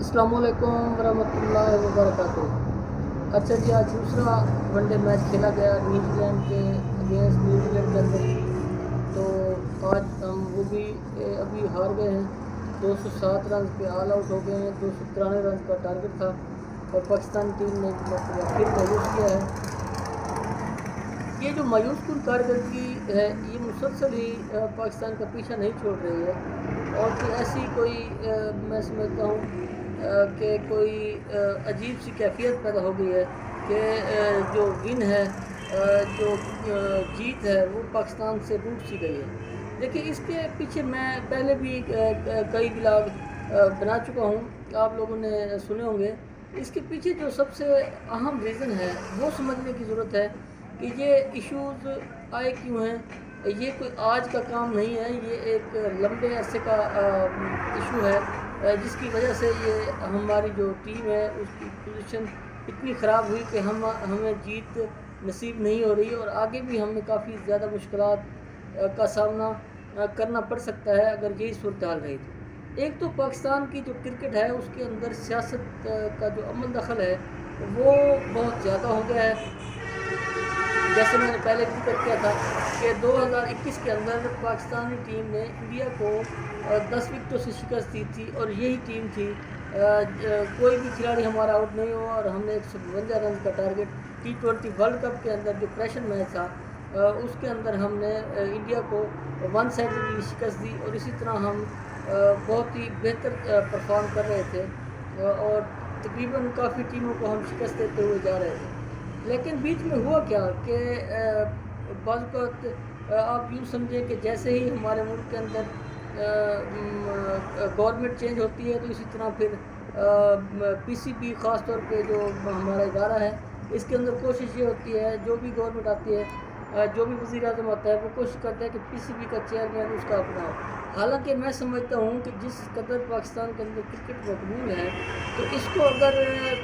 अस्सलाम वालेकुम वरहमतुल्लाहि वबरकातुहू। अच्छा जी, आज दूसरा वनडे मैच खेला गया न्यूजीलैंड के अगेंस्ट न्यूजीलैंड के अंदर। तो आज हम वो भी अभी हार गए हैं। 207 रन पे ऑल आउट हो गए हैं। 293 रन का टारगेट था और पाकिस्तान टीम ने फिर मायूस किया है। ये जो मायूस कुन कारकर्दगी है, ये मुसलसल ही पाकिस्तान का पीछा नहीं छोड़ रही है और कि ऐसी कोई मैं समझता हूँ कि कोई अजीब सी कैफियत पैदा हो गई है कि जो विन है, जो जीत है, वो पाकिस्तान से रूठ सी गई है। देखिए, इसके पीछे मैं पहले भी कई ब्लॉग बना चुका हूँ, आप लोगों ने सुने होंगे। इसके पीछे जो सबसे अहम रीज़न है वो समझने की ज़रूरत है कि ये इश्यूज़ आए क्यों हैं। ये कोई आज का काम नहीं है, ये एक लंबे अरसे का इशू है जिसकी वजह से ये हमारी जो टीम है उसकी पोजीशन इतनी ख़राब हुई कि हमें जीत नसीब नहीं हो रही और आगे भी हमें काफ़ी ज़्यादा मुश्किलात का सामना करना पड़ सकता है अगर यही सूरत हाल रही तो। एक तो पाकिस्तान की जो क्रिकेट है उसके अंदर सियासत का जो अमल दखल है वो बहुत ज़्यादा हो गया है। जैसे मैंने पहले जिक्र किया था कि 2021 के अंदर पाकिस्तानी टीम ने इंडिया को 10 विकेटों से शिकस्त दी थी और यही टीम थी। कोई भी खिलाड़ी हमारा आउट नहीं हुआ और हमने 152 रन का टारगेट T20 वर्ल्ड कप के अंदर जो प्रेशर मैच था उसके अंदर हमने इंडिया को 1 साइडेडली शिकस्त दी और इसी तरह हम बहुत ही बेहतर परफॉर्म कर रहे थे और तकरीबन काफ़ी टीमों को हम शिकस्त देते हुए जा रहे थे। लेकिन बीच में हुआ क्या कि बाज़ वक़्त आप यूँ समझें कि जैसे ही हमारे मुल्क के अंदर गवर्नमेंट चेंज होती है तो इसी तरह फिर पीसीबी ख़ास तौर पे जो हमारा इदारा है इसके अंदर कोशिश ये होती है, जो भी गवर्नमेंट आती है, जो भी वज़ीर-ए-आज़म आता है वो कोशिश करता है कि पीसीबी का चेयरमैन उसका अपना हो। हालांकि मैं समझता हूँ कि जिस कदर पाकिस्तान के अंदर क्रिकेट मकबूल है तो इसको अगर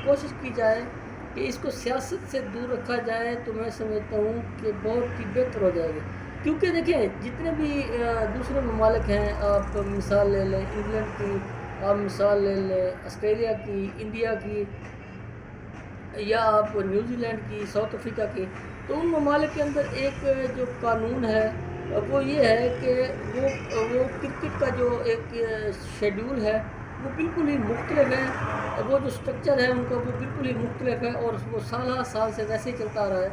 कोशिश की जाए कि इसको सियासत से दूर रखा जाए तो मैं समझता हूँ कि बहुत ही बेहतर हो जाएगा। क्योंकि देखिए, जितने भी दूसरे ममालिक हैं, आप मिसाल ले लें इंग्लैंड की, आप मिसाल ले लें ऑस्ट्रेलिया की, इंडिया की, या आप न्यूजीलैंड की, साउथ अफ्रीका की, तो उन ममालिक के अंदर एक जो कानून है वो ये है कि वो क्रिकेट का जो एक शेड्यूल है वो बिल्कुल ही मुख्तलिफ है। वो जो स्ट्रक्चर है उनका वो बिल्कुल ही मुख्तलिफ है और वो साल साल से वैसे ही चलता आ रहा है।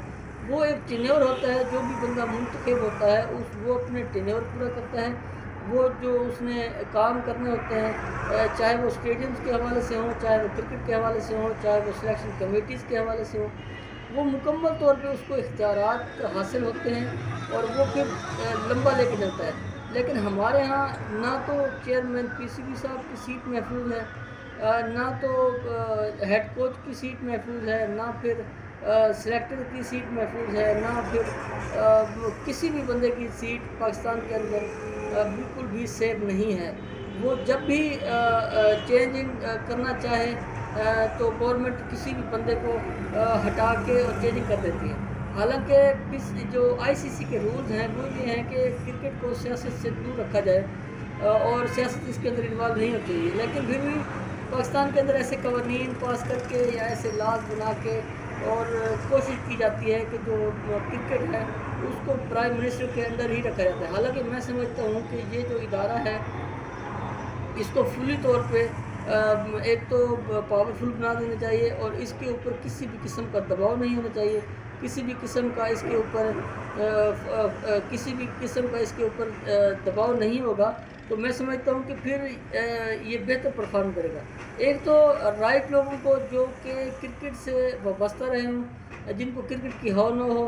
वो एक टेन्योर होता है, जो भी बंदा मुंतखब होता है वो अपने टेन्योर पूरा करता है। वो जो उसने काम करने होते हैं, चाहे वो स्टेडियम्स के हवाले से हों, चाहे वो क्रिकेट के हवाले से हों, चाहे वो सिलेक्शन कमेटीज़ के हवाले से हों, वो मुकम्मल तौर पे उसको इख्तियारात हासिल होते हैं और वो फिर लंबा लेके चलता है। लेकिन हमारे यहाँ ना तो चेयरमैन पीसीबी साहब की सीट महफूज है, ना तो हेड कोच की सीट महफूज है, ना फिर सिलेक्टर की सीट महफूज है, ना फिर किसी भी बंदे की सीट पाकिस्तान के अंदर बिल्कुल भी सेफ नहीं है। वो जब भी चेंजिंग करना चाहे तो गवर्नमेंट किसी भी बंदे को हटा के और चेंजिंग कर देती है। हालांकि जो आईसीसी के रूल्स हैं वो ये हैं कि क्रिकेट को सियासत से दूर रखा जाए और सियासत इसके अंदर इन्वॉल्व नहीं होती है। लेकिन फिर भी पाकिस्तान के अंदर ऐसे कवानीन पास करके या ऐसे लाज बना के और कोशिश की जाती है कि जो क्रिकेट है उसको प्राइम मिनिस्टर के अंदर ही रखा जाता है। हालांकि मैं समझता हूँ कि ये जो इदारा है इसको फुली तौर पे एक तो पावरफुल बना देना चाहिए और इसके ऊपर किसी भी किस्म का दबाव नहीं होना चाहिए, किसी भी किस्म का इसके ऊपर दबाव नहीं होगा तो मैं समझता हूँ कि फिर ये बेहतर परफॉर्म करेगा। एक तो राइट लोगों को जो कि क्रिकेट से वाबस्ता रहे हों, जिनको क्रिकेट की हौ न हो,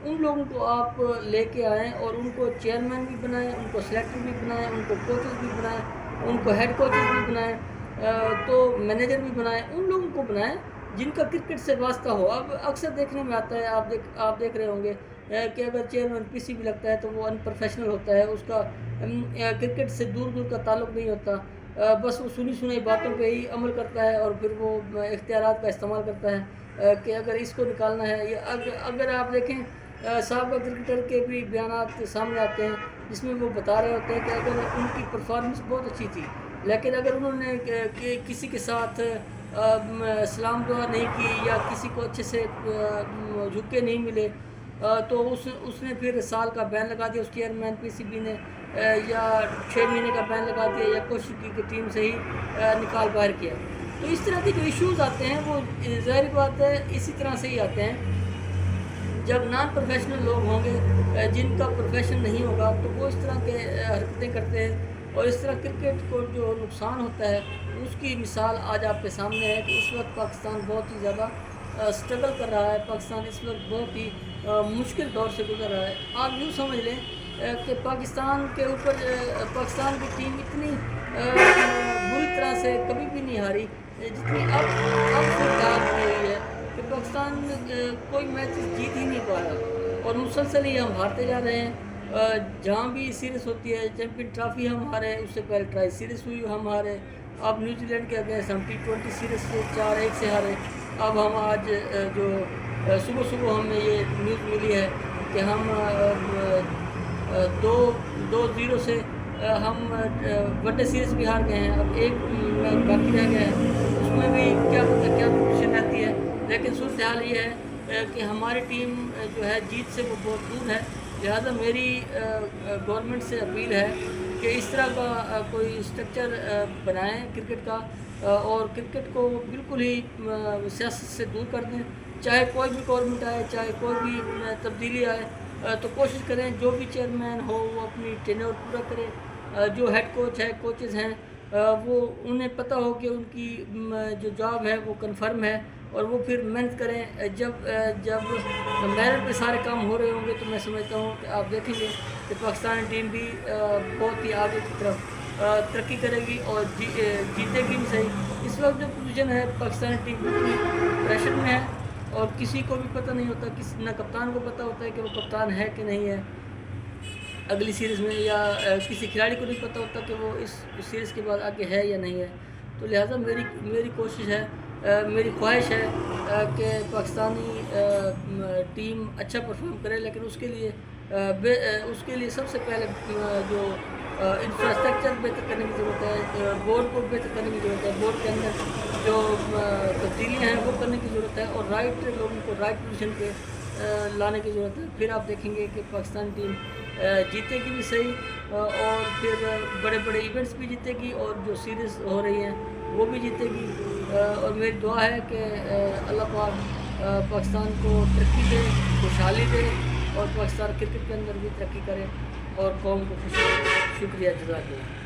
उन लोगों को आप लेके आएँ और उनको चेयरमैन भी बनाएं, उनको सेलेक्टर भी बनाएं, उनको कोचेस भी बनाएं, उनको हेड कोचेस भी बनाएं, तो मैनेजर भी बनाएं, उन लोगों को बनाएं जिनका क्रिकेट से वास्ता हो। अब अक्सर देखने में आता है, आप देख रहे होंगे कि अगर चेयरमैन पीसीबी लगता है तो वो अनप्रोफेशनल होता है, उसका क्रिकेट से दूर दूर का ताल्लुक़ नहीं होता, बस वो सुनी सुनाई बातों पे ही अमल करता है और फिर वो इख्तियारात का इस्तेमाल करता है कि अगर इसको निकालना है। या अगर आप देखें साबिक़ क्रिकेटर के भी बयानात सामने आते हैं जिसमें वो बता रहे होते हैं कि अगर उनकी परफॉर्मेंस बहुत अच्छी थी لیکن اگر انہوں نے کسی کے ساتھ سلام دعا نہیں کی یا کسی کو اچھے سے جھک کے نہیں ملے تو اس نے پھر سال کا بین لگا دیا اس چیئرمین پی سی بی نے، یا 6 مہینے کا بین لگا دیا، یا کوشش کی کہ ٹیم سے ہی نکال باہر کیا۔ تو اس طرح کے جو ایشوز آتے ہیں وہ ظاہر بات ہے اسی طرح سے ہی آتے ہیں۔ جب نان پروفیشنل لوگ ہوں گے جن کا پروفیشن نہیں ہوگا تو وہ اس طرح کے حرکتیں کرتے ہیں، اور اس طرح کرکٹ کو جو نقصان ہوتا ہے اس کی مثال آج آپ کے سامنے ہے کہ اس وقت پاکستان بہت ہی زیادہ سٹرگل کر رہا ہے۔ پاکستان اس وقت بہت ہی مشکل دور سے گزر رہا ہے۔ آپ یوں سمجھ لیں کہ پاکستان کے اوپر پاکستان کی ٹیم اتنی بری طرح سے کبھی بھی نہیں ہاری جتنی اب صورتحال ہو رہی ہے کہ پاکستان کوئی میچ جیت ہی نہیں پا رہا، اور مسلسل ہی ہم ہارتے جا رہے ہیں۔ جہاں بھی سیریز ہوتی ہے، چیمپئن ٹرافی ہم ہارے، اس سے پہلے ٹرائی سیریز ہوئی ہم ہارے، اب نیوزی لینڈ کے اگینسٹ ہم T20 سیریز سے 4-1 سے ہارے۔ اب ہم آج جو صبح ہمیں یہ نیوز ملی ہے کہ ہم 2-0 سے ہم ون ڈے سیریز بھی ہار گئے ہیں، اب ایک میچ باقی رہ گیا ہے، اس میں بھی کیا پتہ کیا پوزیشن رہتی ہے۔ لیکن صورتحال یہ ہے کہ ہماری ٹیم جو ہے جیت سے وہ بہت دور ہے، لہٰذا میری گورنمنٹ سے اپیل ہے کہ اس طرح کا کوئی اسٹرکچر بنائیں کرکٹ کا، اور کرکٹ کو بالکل ہی سیاست سے دور کر دیں۔ چاہے کوئی بھی گورنمنٹ آئے، چاہے کوئی بھی تبدیلی آئے، تو کوشش کریں جو بھی چیئرمین ہو وہ اپنی ٹینیور پورا کرے۔ جو ہیڈ کوچ ہے، کوچز ہیں، وہ انہیں پتہ ہو کہ ان کی جو جاب ہے وہ کنفرم ہے، اور وہ پھر محنت کریں۔ جب میرٹ پہ سارے کام ہو رہے ہوں گے تو میں سمجھتا ہوں کہ آپ دیکھیں گے کہ پاکستانی ٹیم بھی بہت ہی آگے کی طرف ترقی کرے گی اور جیتے گی بھی صحیح۔ اس وقت جو پوزیشن ہے پاکستانی ٹیم پریشر میں ہے، اور کسی کو بھی پتہ نہیں ہوتا، نہ کپتان کو پتہ ہوتا ہے کہ وہ کپتان ہے کہ نہیں ہے اگلی سیریز میں، یا کسی کھلاڑی کو نہیں پتہ ہوتا کہ وہ اس سیریز کے بعد آگے ہے یا نہیں ہے۔ تو لہٰذا میری کوشش ہے، میری خواہش ہے کہ پاکستانی ٹیم اچھا پرفارم کرے، لیکن اس کے لیے سب سے پہلے جو انفراسٹرکچر بہتر کرنے کی ضرورت ہے، بورڈ کو بہتر کرنے کی ضرورت ہے، بورڈ کے اندر جو تبدیلیاں ہیں وہ کرنے کی ضرورت ہے، اور رائٹ لوگوں کو رائٹ پوزیشن پہ لانے کی ضرورت ہے۔ پھر آپ دیکھیں گے کہ پاکستان ٹیم جیتے گی بھی صحیح، اور پھر بڑے بڑے ایونٹس بھی جیتے گی، اور جو سیریز ہو رہی ہیں وہ بھی جیتے گی۔ اور میری دعا ہے کہ اللہ پاک پاکستان کو ترقی دے، خوشحالی دے، اور پاکستان کرکٹ کے اندر بھی ترقی کرے اور قوم کو خوش کرے۔ شکریہ، جزاک اللہ۔